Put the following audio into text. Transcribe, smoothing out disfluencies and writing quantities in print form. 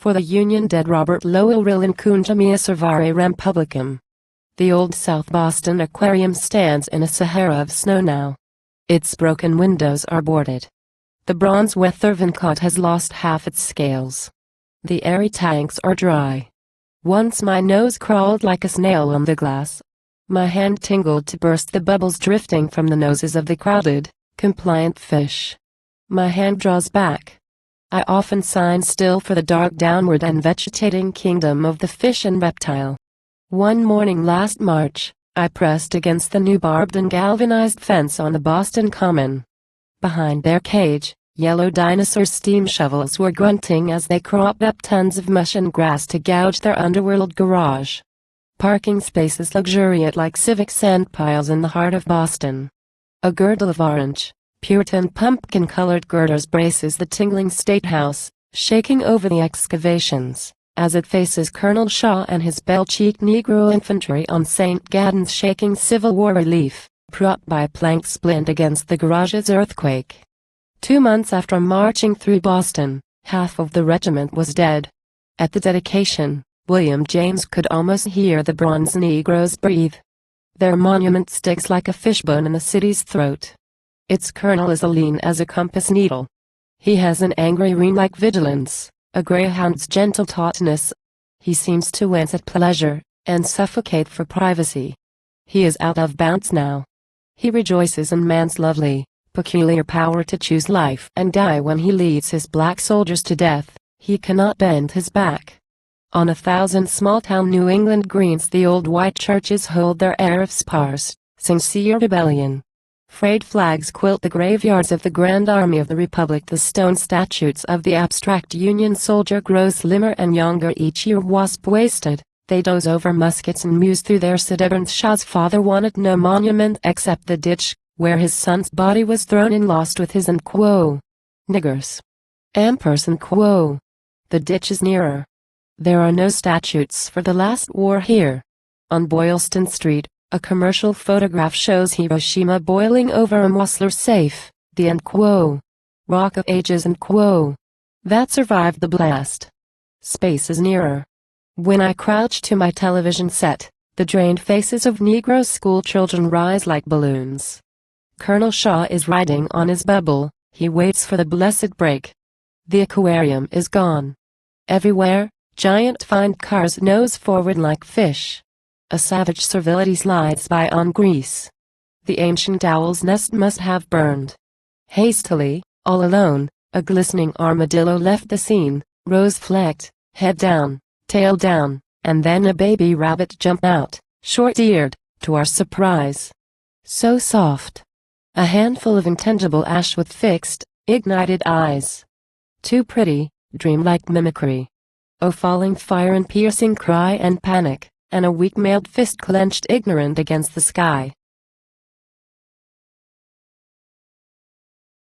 for the Union dead Robert Lowell in Kunja mia servare rem publicum. The old South Boston Aquarium stands in a Sahara of snow now. Its broken windows are boarded. The bronze weathervancott has lost half its scales. The airy tanks are dry. Once my nose crawled like a snail on the glass. My hand tingled to burst the bubbles drifting from the noses of the crowded, compliant fish. My hand draws back. I often sign still for the dark downward and vegetating kingdom of the fish and reptile. One morning last March, I pressed against the new barbed and galvanized fence on the Boston Common. Behind their cage, yellow dinosaur steam shovels were grunting as they cropped up tons of mush and grass to gouge their underworld garage. Parking spaces luxuriate like civic sand piles in the heart of Boston. A girdle of orange, Puritan pumpkin-colored girders braces the tingling State House, shaking over the excavations, as it faces Colonel Shaw and his bell-cheeked Negro infantry on St. Gaudens shaking Civil War relief, propped by a plank splint against the garage's earthquake. 2 months after marching through Boston, half of the regiment was dead. At the dedication, William James could almost hear the bronze Negroes breathe. Their monument sticks like a fishbone in the city's throat. Its colonel is lean as a compass needle. He has an angry rein-like vigilance, a greyhound's gentle tautness. He seems to wince at pleasure, and suffocate for privacy. He is out of bounds now. He rejoices in man's lovely, peculiar power to choose life and die when he leads his black soldiers to death. He cannot bend his back. On 1,000 small-town New England greens the old white churches hold their air of sparse, sincere rebellion. Frayed flags quilt the graveyards of the Grand Army of the Republic. The stone statues of the abstract Union soldier grow slimmer and younger each year. Wasp-waisted, they doze over muskets and muse through their sedevans. Shaw's father wanted no monument except the ditch, where his son's body was thrown in lost with his and quo. Niggers. Ampersand quo. The ditch is nearer. There are no statues for the last war here. On Boylston Street, a commercial photograph shows Hiroshima boiling over a Mossler safe, the end quo. Rock of Ages and quo. That survived the blast. Space is nearer. When I crouch to my television set, the drained faces of Negro school children rise like balloons. Colonel Shaw is riding on his bubble. He waits for the blessed break. The aquarium is gone. Everywhere, giant fine cars nose forward like fish. A savage servility slides by on grease. The ancient owl's nest must have burned. Hastily, all alone, a glistening armadillo left the scene, rose-flecked, head down, tail down, and then a baby rabbit jumped out, short-eared, to our surprise. So soft. A handful of intangible ash with fixed, ignited eyes. Too pretty, dreamlike mimicry. Oh, falling fire and piercing cry and panic, and a weak mailed fist clenched ignorant against the sky.